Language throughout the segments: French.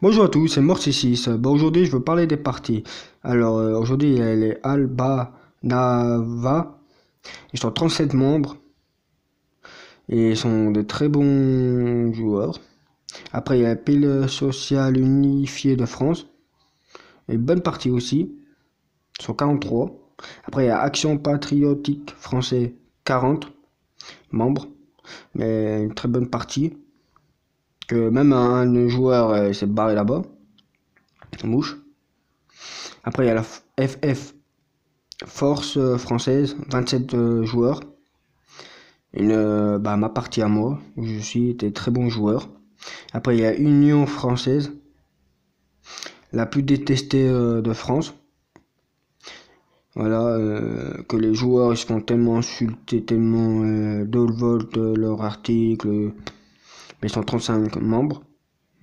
Bonjour à tous, c'est Morsi6. Bon, aujourd'hui, je veux parler des partis. Alors, aujourd'hui, il y a les Alba Nava. Ils sont 37 membres et ils sont de très bons joueurs. Après, il y a la Pile Sociale Unifiée de France. Une bonne partie aussi. Ils sont 43. Après, il y a Action Patriotique Français, 40 membres. Mais une très bonne partie. Que même un joueur s'est barré là-bas. Mouche. Après, il y a la FF Force française, 27 joueurs. Ma partie à moi, où je suis des très bons joueurs. Après, il y a Union française, la plus détestée de France. Voilà, que les joueurs ils se font tellement insulter, tellement dolevolte leur article. Mais ils sont 35 membres,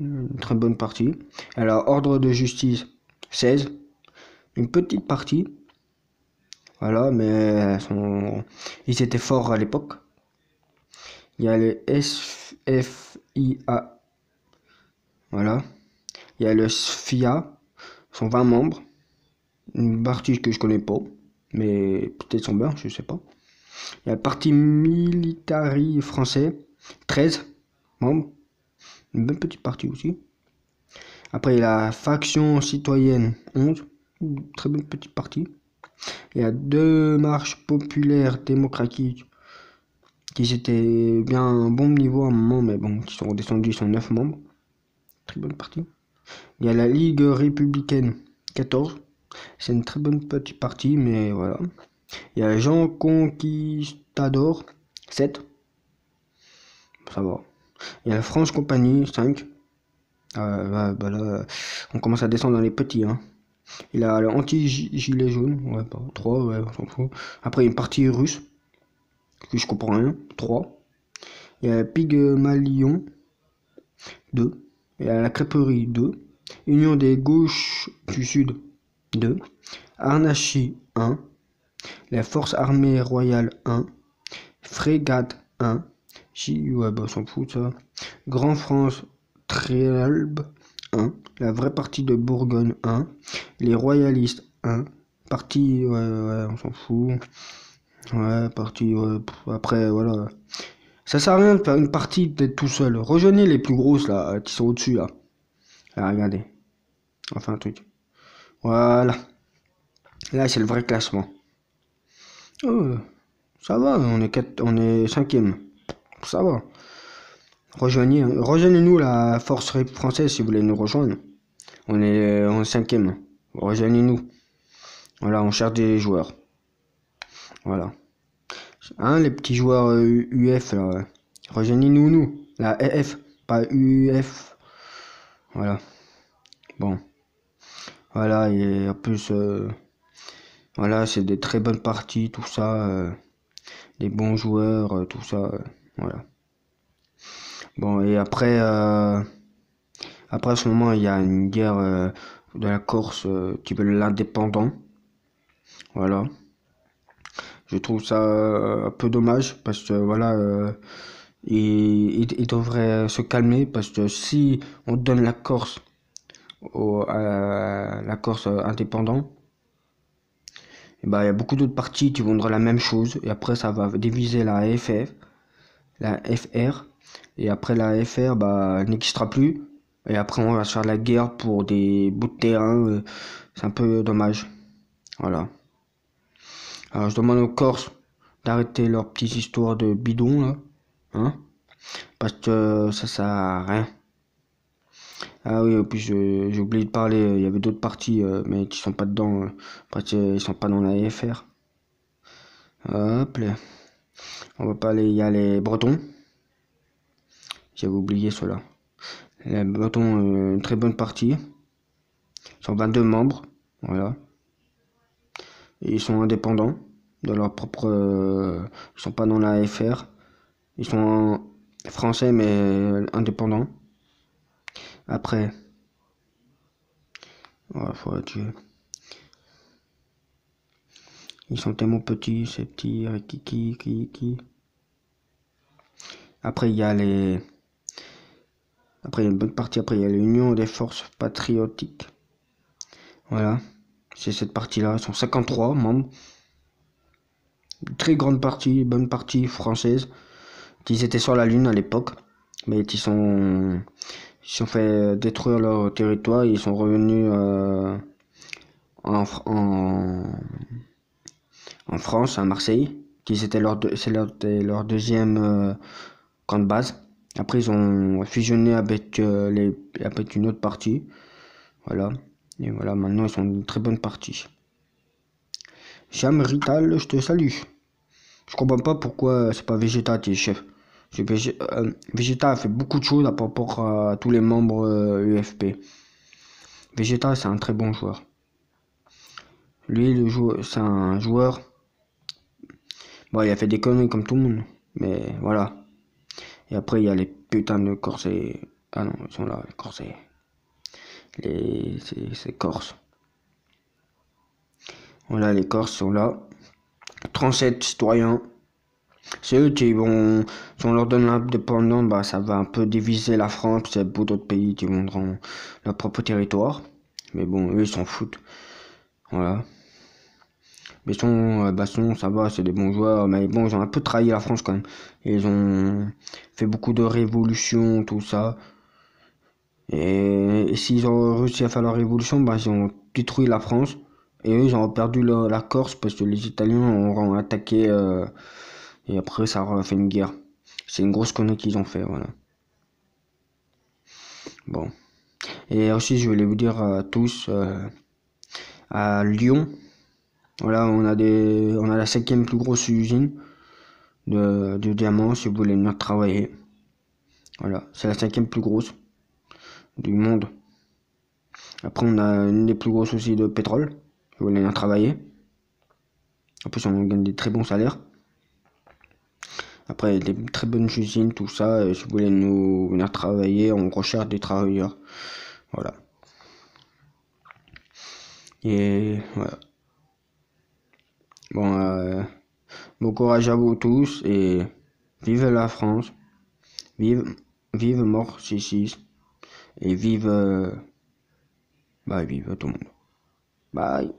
une très bonne partie. Alors, Ordre de justice, 16, une petite partie. Voilà, mais ils étaient forts à l'époque. Il y a le SFIA, voilà. Il y a le SFIA, sont 20 membres. Une partie que je connais pas, mais peut-être sont bien, je sais pas. Il y a le Parti Militari français, 13 membres. Une bonne petite partie aussi. Après, il y a la Faction Citoyenne, 11. Une très bonne petite partie. Il y a deux marches populaires démocratiques qui étaient bien à un bon niveau à un moment, mais bon, qui sont redescendus, ils sont 9 membres. Très bonne partie. Il y a la Ligue républicaine, 14. C'est une très bonne petite partie, mais voilà. Il y a Jean Conquistador, 7. Ça va. Il y a la France Compagnie, 5. Là, on commence à descendre dans les petits. Hein. Il y a le anti-gilet jaune, ouais, pas 3, ouais, on s'en fout. Après, il y a une partie russe, que je comprends rien, 3. Il y a Pygmalion, 2. Il y a la crêperie, 2. Union des gauches du Sud, 2. Arnachi, 1. La Force armée royale, 1. Frégate, 1. Ouais, bah, on s'en fout, ça. Grand France, Trélbe, 1. La vraie partie de Bourgogne, 1. Les royalistes, 1. Parti, ouais, on s'en fout. Ouais, parti, ouais. Après, voilà. Ça sert à rien de faire une partie d'être tout seul. Rejoignez les plus grosses, là, qui sont au-dessus, là. Là, regardez. Enfin, un truc. Voilà. Là, c'est le vrai classement. Oh, ça va, on est cinquième. Ça va. Rejoignez-nous la force française si vous voulez nous rejoindre. On est en cinquième. Rejoignez-nous. Voilà, on cherche des joueurs. Voilà. Hein, les petits joueurs UF, là. Rejoignez-nous, nous. La EF, pas UF. Voilà. Bon. Voilà, et en plus, voilà, c'est des très bonnes parties, tout ça. Des bons joueurs, tout ça. Voilà. Bon, et après, après, à ce moment, il y a une guerre de la Corse qui veut l'indépendant. Voilà. Je trouve ça un peu dommage parce que voilà, il devrait se calmer parce que si on donne la Corse à la Corse indépendant, et ben, il y a beaucoup d'autres partis qui vont dire la même chose et après ça va diviser la FF, la FR et après la FR bah, n'existera plus et après on va se faire la guerre pour des bouts de terrain. C'est un peu dommage. Voilà. Alors je demande aux Corses d'arrêter leurs petites histoires de bidon là, hein, parce que ça sert à rien. Ah oui, et puis j'ai oublié de parler, il y avait d'autres parties, mais qui sont pas dedans, parce qu'ils sont pas dans la FR. Hop là, on va pas aller, il y a les Bretons, j'avais oublié cela. Les Bretons, une très bonne partie, ils sont 22 membres, voilà. Et ils sont indépendants de leur propre, ils sont pas dans la FR, ils sont français mais indépendants. Après, ouais, faut tuer. Ils sont tellement petits, ces petits Kiki. Après, il y a les Après, il y a une bonne partie. Après, il y a l'Union des forces patriotiques. Voilà. C'est cette partie-là. Ils sont 53 membres. Une très grande partie, bonne partie française. Ils étaient sur la Lune à l'époque. Mais ils sont fait détruire leur territoire. Ils sont revenus en, en France, à Marseille. C'était leur deuxième camp de base. Après, ils ont fusionné avec, avec une autre partie. Voilà. Et voilà, maintenant, ils sont une très bonne partie. Cham Rital, je te salue. Je comprends pas pourquoi c'est pas Vegeta qui est chef. Vegeta a fait beaucoup de choses par rapport à tous les membres UFP. Vegeta, c'est un très bon joueur. Lui, c'est un joueur. Bon, il a fait des conneries comme tout le monde. Mais voilà. Et après, il y a les putains de corsets. Ah non, ils sont là, les corsets. C'est Corses. Voilà, les Corses sont là. 37 citoyens. C'est eux qui vont, si on leur donne l'indépendance, bah, ça va un peu diviser la France, c'est beaucoup d'autres pays qui vont dans leur propre territoire. Mais bon, eux, ils s'en foutent. Voilà. Baston, ça va, c'est des bons joueurs, mais bon, ils ont un peu trahi la France quand même. Ils ont fait beaucoup de révolutions, tout ça. Et s'ils ont réussi à faire leur révolution, bah, ils ont détruit la France. Et eux, ils ont perdu la Corse parce que les Italiens ont attaqué. Et après, ça a fait une guerre. C'est une grosse connerie qu'ils ont fait, voilà. Bon. Et aussi, je voulais vous dire à tous, à Lyon, voilà, on a la cinquième plus grosse usine de diamants, si vous voulez venir travailler. Voilà, c'est la cinquième plus grosse du monde. Après, on a une des plus grosses aussi de pétrole, si vous voulez venir travailler. En plus, on gagne des très bons salaires. Après, des très bonnes usines, tout ça. Et si vous voulez nous venir travailler, on recherche des travailleurs. Voilà. Et voilà. Bon, bon courage à vous tous et vive la France. Vive Mort 66 et vive tout le monde. Bye.